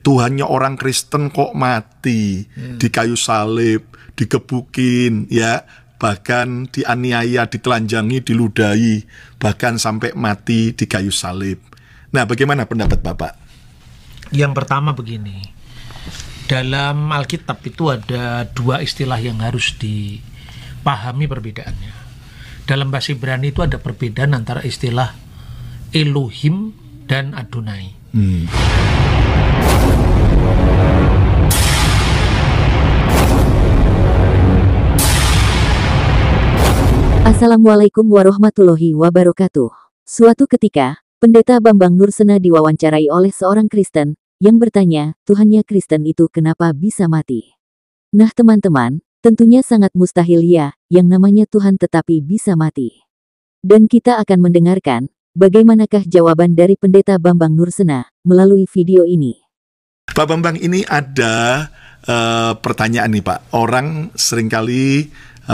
Tuhannya orang Kristen kok mati di kayu salib, digebukin, ya, bahkan dianiaya, ditelanjangi, diludahi, bahkan sampai mati di kayu salib. Nah, bagaimana pendapat Bapak? Yang pertama begini, dalam Alkitab itu ada dua istilah yang harus dipahami perbedaannya. Dalam bahasa Ibrani itu ada perbedaan antara istilah Elohim dan Adonai. Assalamualaikum warahmatullahi wabarakatuh. Suatu ketika, Pendeta Bambang Nursena diwawancarai oleh seorang Kristen yang bertanya, Tuhannya Kristen itu kenapa bisa mati? Nah teman-teman, tentunya sangat mustahil ya, yang namanya Tuhan tetapi bisa mati. Dan kita akan mendengarkan, bagaimanakah jawaban dari Pendeta Bambang Nursena melalui video ini. Pak Bambang, ini ada pertanyaan nih Pak. Orang seringkali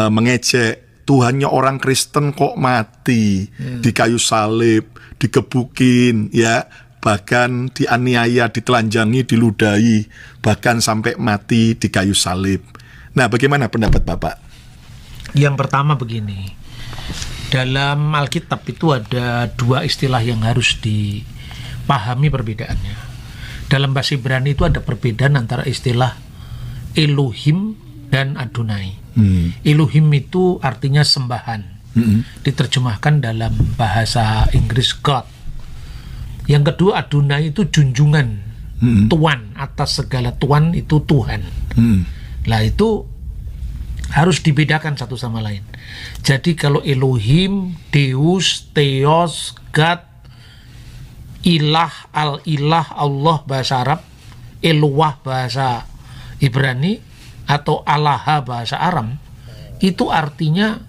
mengejek, Tuhannya orang Kristen kok mati di kayu salib, digebukin, ya, bahkan dianiaya, ditelanjangi, diludahi, bahkan sampai mati di kayu salib. Nah, bagaimana pendapat Bapak? Yang pertama begini, dalam Alkitab itu ada dua istilah yang harus dipahami perbedaannya. Dalam bahasa Ibrani itu ada perbedaan antara istilah Elohim dan Adonai. Elohim itu artinya sembahan, diterjemahkan dalam bahasa Inggris God. Yang kedua, Adonai itu junjungan, Tuan, atas segala Tuan itu Tuhan. Nah itu harus dibedakan satu sama lain. Jadi kalau Elohim, Deus, Theos, God, Ilah, Al-Ilah, Allah bahasa Arab, Eloah bahasa Ibrani, atau Allah bahasa Aram, itu artinya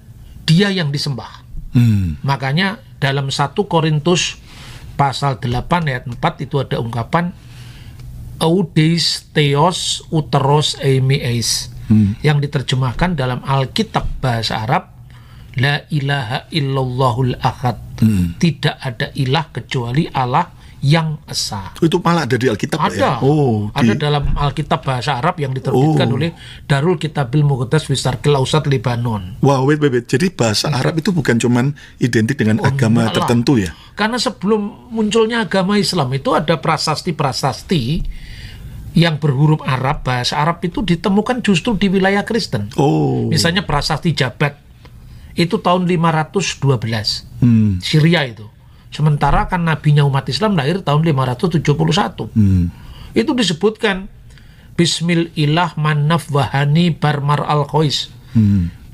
dia yang disembah. Makanya dalam 1 Korintus pasal 8 ayat 4 itu ada ungkapan Oudeis Theos Uteros Eimiis, yang diterjemahkan dalam Alkitab bahasa Arab, La ilaha illallahul ahad, tidak ada ilah kecuali Allah yang esa. Itu malah ada di Alkitab ada, ya? Ada dalam Alkitab bahasa Arab yang diterbitkan oleh Darul Kitabil Muqaddas fi Syarqil Awsat Libanon. Wah, wait. Jadi bahasa Arab itu bukan cuman identik dengan agama tertentu ya? Karena sebelum munculnya agama Islam itu ada prasasti-prasasti yang berhuruf Arab, bahasa Arab itu ditemukan justru di wilayah Kristen. Misalnya prasasti Jabat itu tahun 512, Syria itu. Sementara kan nabinya umat Islam lahir tahun 571. Itu disebutkan Bismil ilah manaf wahani barmar al-Qois.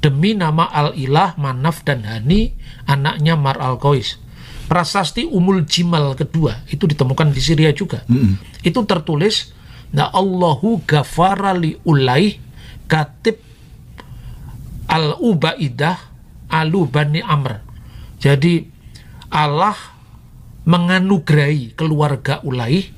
Demi nama al-ilah, Manaf dan Hani, anaknya Mar al-Qois. Prasasti Umul Jimal kedua itu ditemukan di Syria juga. Itu tertulis, na Allahu ghafara li ulaih katib al-Ubaidah alu Bani Amr. Jadi Allah menganugerahi keluarga Ulaih,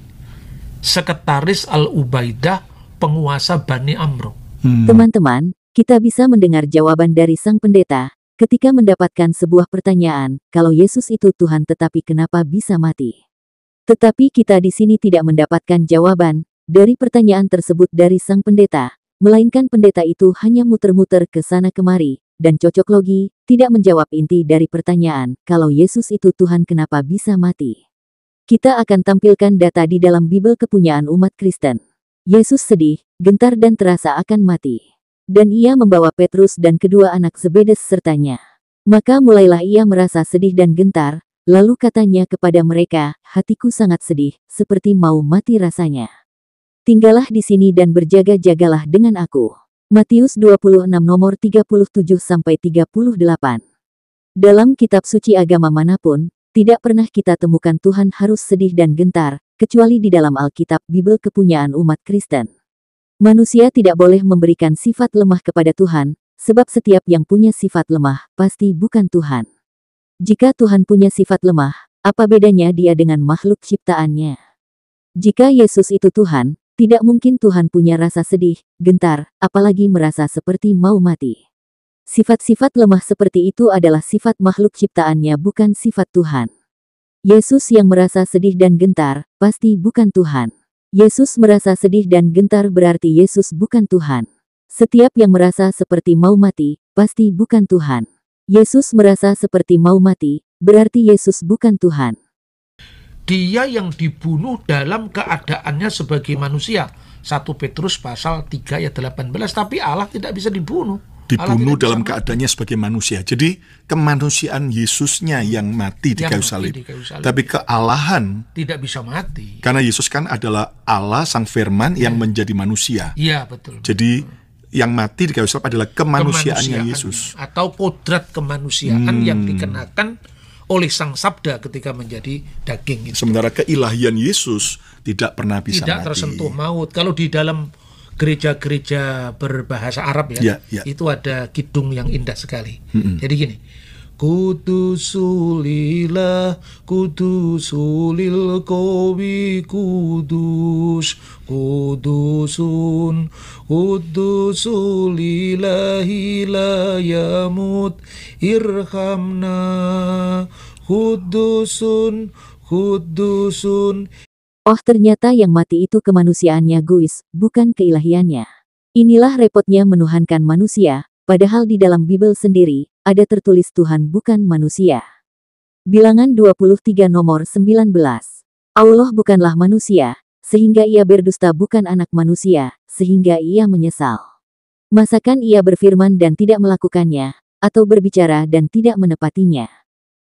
sekretaris Al-Ubaidah, penguasa Bani Amr. Teman-teman, kita bisa mendengar jawaban dari sang pendeta ketika mendapatkan sebuah pertanyaan, kalau Yesus itu Tuhan tetapi kenapa bisa mati? Tetapi kita di sini tidak mendapatkan jawaban dari pertanyaan tersebut dari sang pendeta, melainkan pendeta itu hanya muter-muter ke sana kemari dan cocok logi, tidak menjawab inti dari pertanyaan, kalau Yesus itu Tuhan kenapa bisa mati. Kita akan tampilkan data di dalam Bible kepunyaan umat Kristen. Yesus sedih, gentar dan terasa akan mati. Dan ia membawa Petrus dan kedua anak Zebedes sertanya. Maka mulailah ia merasa sedih dan gentar, lalu katanya kepada mereka, hatiku sangat sedih, seperti mau mati rasanya. Tinggallah di sini dan berjaga-jagalah dengan aku. Matius 26 nomor 37-38. Dalam kitab suci agama manapun, tidak pernah kita temukan Tuhan harus sedih dan gentar, kecuali di dalam Alkitab Bible kepunyaan umat Kristen. Manusia tidak boleh memberikan sifat lemah kepada Tuhan, sebab setiap yang punya sifat lemah, pasti bukan Tuhan. Jika Tuhan punya sifat lemah, apa bedanya dia dengan makhluk ciptaannya? Jika Yesus itu Tuhan, tidak mungkin Tuhan punya rasa sedih, gentar, apalagi merasa seperti mau mati. Sifat-sifat lemah seperti itu adalah sifat makhluk ciptaannya, bukan sifat Tuhan. Yesus yang merasa sedih dan gentar, pasti bukan Tuhan. Yesus merasa sedih dan gentar berarti Yesus bukan Tuhan. Setiap yang merasa seperti mau mati, pasti bukan Tuhan. Yesus merasa seperti mau mati, berarti Yesus bukan Tuhan. Dia yang dibunuh dalam keadaannya sebagai manusia. 1 Petrus pasal 3 ayat 18. Tapi Allah tidak bisa dibunuh. Dibunuh dalam keadaannya sebagai manusia. Jadi kemanusiaan Yesusnya yang mati di kayu salib. Tapi kealahan tidak bisa mati. Karena Yesus kan adalah Allah sang firman yang menjadi manusia. Iya, betul. Jadi yang mati di kayu salib adalah kemanusiaannya Yesus. Atau kodrat kemanusiaan yang dikenakan oleh sang sabda ketika menjadi daging. Sementara keilahian Yesus tidak pernah bisa tidak mati. Tersentuh maut. Kalau di dalam gereja-gereja berbahasa Arab itu ada kidung yang indah sekali. Jadi gini, Kudusulillah, kudusulil qawi kudus, kudusun, kudusulillahi la yamut, irhamna, kudusun, kudusun. Oh, ternyata yang mati itu kemanusiaannya guys, bukan keilahiannya. Inilah repotnya menuhankan manusia, padahal di dalam Bible sendiri, ada tertulis Tuhan bukan manusia. Bilangan 23 nomor 19. Allah bukanlah manusia, sehingga ia berdusta, bukan anak manusia, sehingga ia menyesal. Masakan ia berfirman dan tidak melakukannya, atau berbicara dan tidak menepatinya?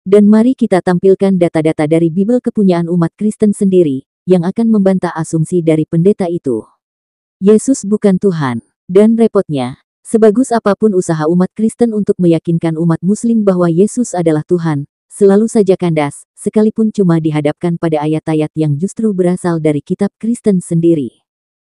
Dan mari kita tampilkan data-data dari Bible kepunyaan umat Kristen sendiri, yang akan membantah asumsi dari pendeta itu. Yesus bukan Tuhan. Dan repotnya, sebagus apapun usaha umat Kristen untuk meyakinkan umat Muslim bahwa Yesus adalah Tuhan, selalu saja kandas, sekalipun cuma dihadapkan pada ayat-ayat yang justru berasal dari kitab Kristen sendiri.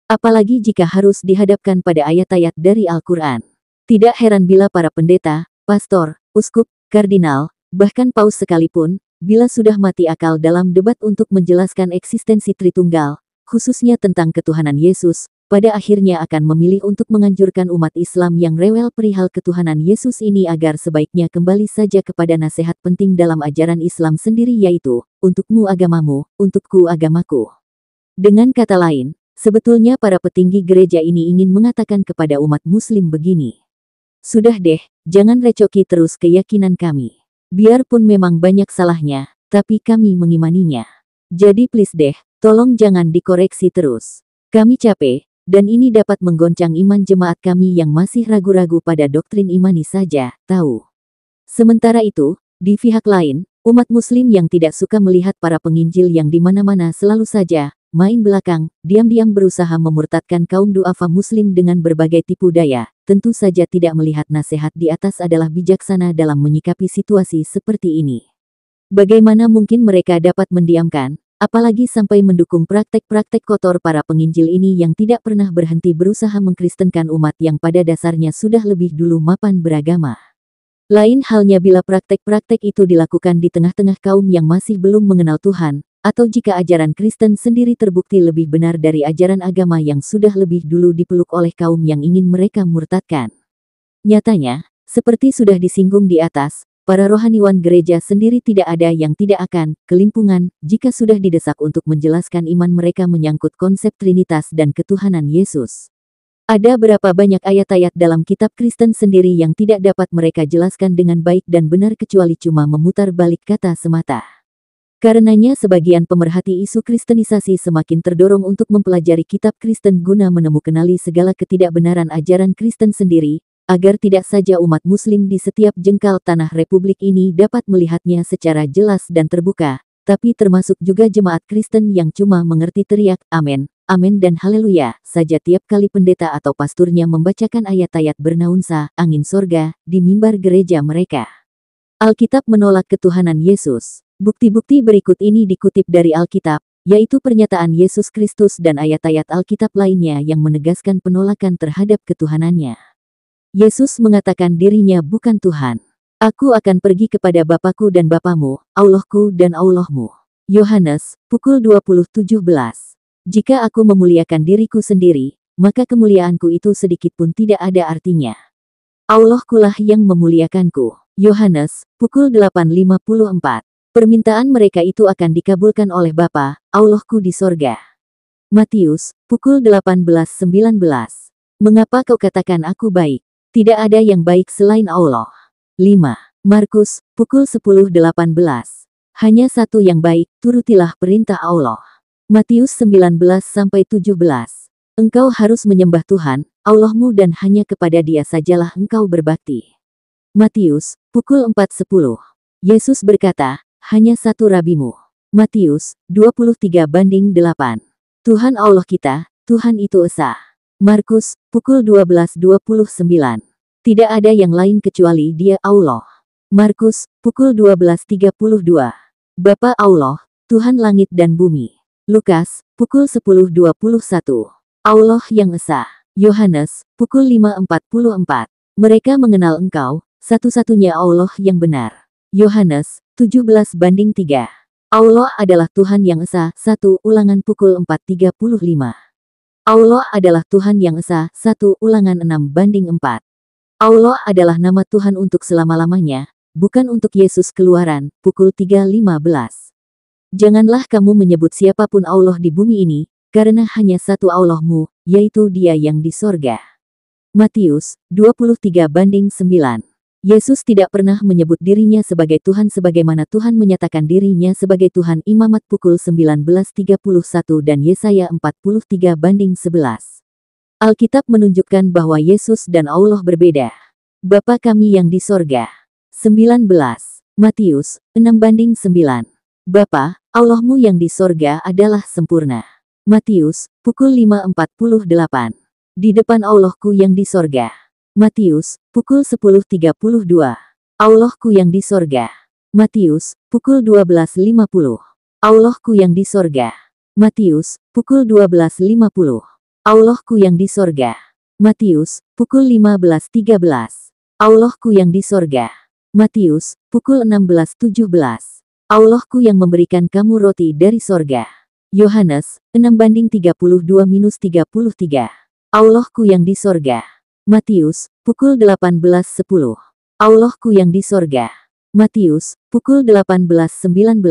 Apalagi jika harus dihadapkan pada ayat-ayat dari Al-Quran. Tidak heran bila para pendeta, pastor, uskup, kardinal, bahkan paus sekalipun, bila sudah mati akal dalam debat untuk menjelaskan eksistensi Tritunggal, khususnya tentang ketuhanan Yesus, pada akhirnya akan memilih untuk menganjurkan umat Islam yang rewel perihal ketuhanan Yesus ini agar sebaiknya kembali saja kepada nasihat penting dalam ajaran Islam sendiri, yaitu, untukmu agamamu, untukku agamaku. Dengan kata lain, sebetulnya para petinggi gereja ini ingin mengatakan kepada umat Muslim begini. Sudah deh, jangan recoki terus keyakinan kami. Biarpun memang banyak salahnya, tapi kami mengimaninya. Jadi please deh, tolong jangan dikoreksi terus. Kami capek, dan ini dapat menggoncang iman jemaat kami yang masih ragu-ragu pada doktrin imani saja, tahu. Sementara itu, di pihak lain, umat Muslim yang tidak suka melihat para penginjil yang di mana-mana selalu saja main belakang, diam-diam berusaha memurtadkan kaum duafa Muslim dengan berbagai tipu daya, tentu saja tidak melihat nasihat di atas adalah bijaksana dalam menyikapi situasi seperti ini. Bagaimana mungkin mereka dapat mendiamkan, apalagi sampai mendukung praktek-praktek kotor para penginjil ini yang tidak pernah berhenti berusaha mengkristenkan umat yang pada dasarnya sudah lebih dulu mapan beragama. Lain halnya bila praktek-praktek itu dilakukan di tengah-tengah kaum yang masih belum mengenal Tuhan, atau jika ajaran Kristen sendiri terbukti lebih benar dari ajaran agama yang sudah lebih dulu dipeluk oleh kaum yang ingin mereka murtadkan. Nyatanya, seperti sudah disinggung di atas, para rohaniwan gereja sendiri tidak ada yang tidak akan kelimpungan jika sudah didesak untuk menjelaskan iman mereka menyangkut konsep Trinitas dan ketuhanan Yesus. Ada berapa banyak ayat-ayat dalam kitab Kristen sendiri yang tidak dapat mereka jelaskan dengan baik dan benar kecuali cuma memutar balik kata semata. Karenanya sebagian pemerhati isu kristenisasi semakin terdorong untuk mempelajari kitab Kristen guna menemukanali segala ketidakbenaran ajaran Kristen sendiri, agar tidak saja umat Muslim di setiap jengkal tanah Republik ini dapat melihatnya secara jelas dan terbuka, tapi termasuk juga jemaat Kristen yang cuma mengerti teriak amin, amin dan haleluya saja tiap kali pendeta atau pasturnya membacakan ayat-ayat bernaunsa angin sorga di mimbar gereja mereka. Alkitab menolak ketuhanan Yesus. Bukti-bukti berikut ini dikutip dari Alkitab, yaitu pernyataan Yesus Kristus dan ayat-ayat Alkitab lainnya yang menegaskan penolakan terhadap ketuhanannya. Yesus mengatakan dirinya bukan Tuhan. Aku akan pergi kepada Bapakku dan Bapamu, Allahku dan Allahmu. Yohanes, pukul 20:17. Jika aku memuliakan diriku sendiri, maka kemuliaanku itu sedikit pun tidak ada artinya. Allahkulah yang memuliakanku. Yohanes, pukul 8:54. Permintaan mereka itu akan dikabulkan oleh Bapa, Allahku di sorga. Matius, pukul 18.19. Mengapa kau katakan aku baik? Tidak ada yang baik selain Allah. 5. Markus, pukul 10.18. Hanya satu yang baik, turutilah perintah Allah. Matius 19-17. Engkau harus menyembah Tuhan, Allahmu dan hanya kepada Dia sajalah engkau berbakti. Matius, pukul 4.10. Yesus berkata, hanya satu rabimu. Matius, 23:8. Tuhan Allah kita, Tuhan itu esa. Markus, pukul 12.29. Tidak ada yang lain kecuali Dia Allah. Markus, pukul 12.32. Bapa Allah, Tuhan langit dan bumi. Lukas, pukul 10.21. Allah yang esa. Yohanes, pukul 5.44. Mereka mengenal Engkau, satu-satunya Allah yang benar. Yohanes, 17:3. Allah adalah Tuhan yang esa. 1 Ulangan pukul 4.35. Allah adalah Tuhan yang esa. 1 Ulangan 6:4. Allah adalah nama Tuhan untuk selama-lamanya, bukan untuk Yesus. Keluaran, pukul 3.15. Janganlah kamu menyebut siapapun Allah di bumi ini, karena hanya satu Allahmu, yaitu Dia yang di sorga. Matius, 23:9. Yesus tidak pernah menyebut dirinya sebagai Tuhan sebagaimana Tuhan menyatakan dirinya sebagai Tuhan. Imamat pukul 19.31 dan Yesaya 43:11. Alkitab menunjukkan bahwa Yesus dan Allah berbeda. Bapa kami yang di sorga. 19. Matius, 6:9. Bapa, Allahmu yang di sorga adalah sempurna. Matius, pukul 5.48. Di depan Allahku yang di sorga. Matius, pukul 10.32. Allahku yang di sorga. Matius, pukul 12.50. Allahku yang di sorga. Matius, pukul 12.50. Allahku yang di sorga. Matius, pukul 15.13. Allahku yang di sorga. Matius, pukul 16.17. Allahku yang memberikan kamu roti dari sorga. Yohanes, 6:32-33. Allahku yang di sorga. Matius, pukul 18.10. Allahku yang di sorga. Matius, pukul 18.19.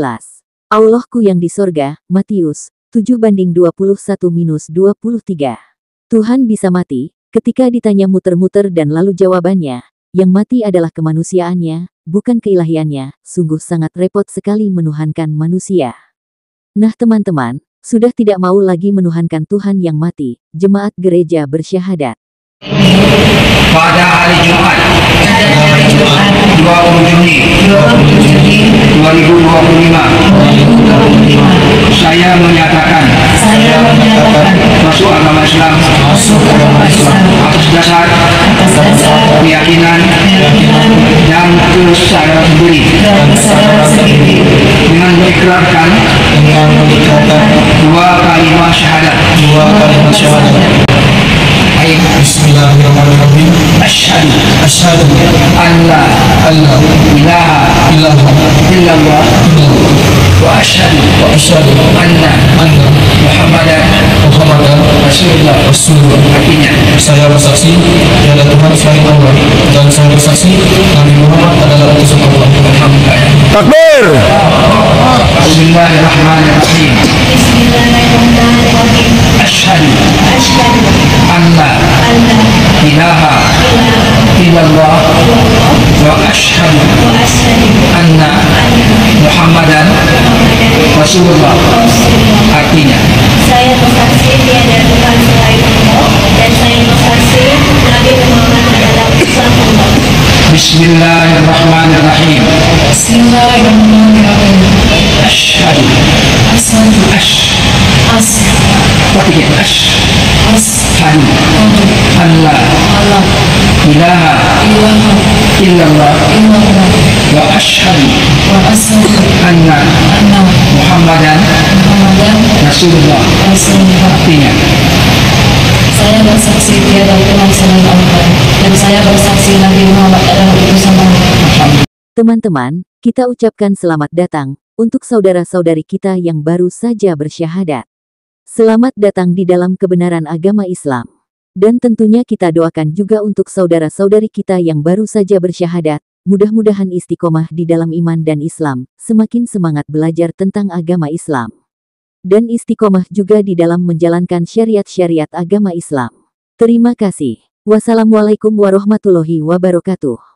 Allahku yang di sorga. Matius, 7:21-23. Tuhan bisa mati, ketika ditanya muter-muter dan lalu jawabannya, yang mati adalah kemanusiaannya, bukan keilahiannya. Sungguh sangat repot sekali menuhankan manusia. Nah teman-teman, sudah tidak mau lagi menuhankan Tuhan yang mati. Jemaat gereja bersyahadat. Pada hari Jumat 20 Juni 2025 saya menyatakan masuk agama Islam atas dasar keyakinan dan kesadaran sendiri dengan mengikrarkan dua kalimat syahadat. Bismillahirrahmanirrahim. Asyhadu an la ilaha illallah wa asyhadu anna Muhammadan Rasulullah. Artinya, Saya bersaksi tiada Tuhan selain Allah, dan saya bersaksi Nabi Muhammad adalah utusan Allah. Takbir. Bismillahirrahmanirrahim. Asyhadu anna ilaha illallah wa asyhadu anna Muhammadan Rasulullah. Artinya, saya bersaksi tiada Tuhan selain Allah, dan saya bersaksi Nabi Muhammad adalah utusan Allah. Bismillahirrahmanirrahim. Bismillahirrahmanirrahim. Asyhadu asyhadu an la ilaha illallah wa asyhadu anna Muhammadan Rasulullah. Artinya, Saya bersaksi tiada Tuhan selain Allah, dan saya bersaksi Nabi Muhammad adalah utusan Allah. Teman-teman, kita ucapkan selamat datang untuk saudara-saudari kita yang baru saja bersyahadat. Selamat datang di dalam kebenaran agama Islam. Dan tentunya kita doakan juga untuk saudara-saudari kita yang baru saja bersyahadat, mudah-mudahan istiqomah di dalam iman dan Islam, semakin semangat belajar tentang agama Islam. dan istiqomah juga di dalam menjalankan syariat-syariat agama Islam. Terima kasih. Wassalamualaikum warahmatullahi wabarakatuh.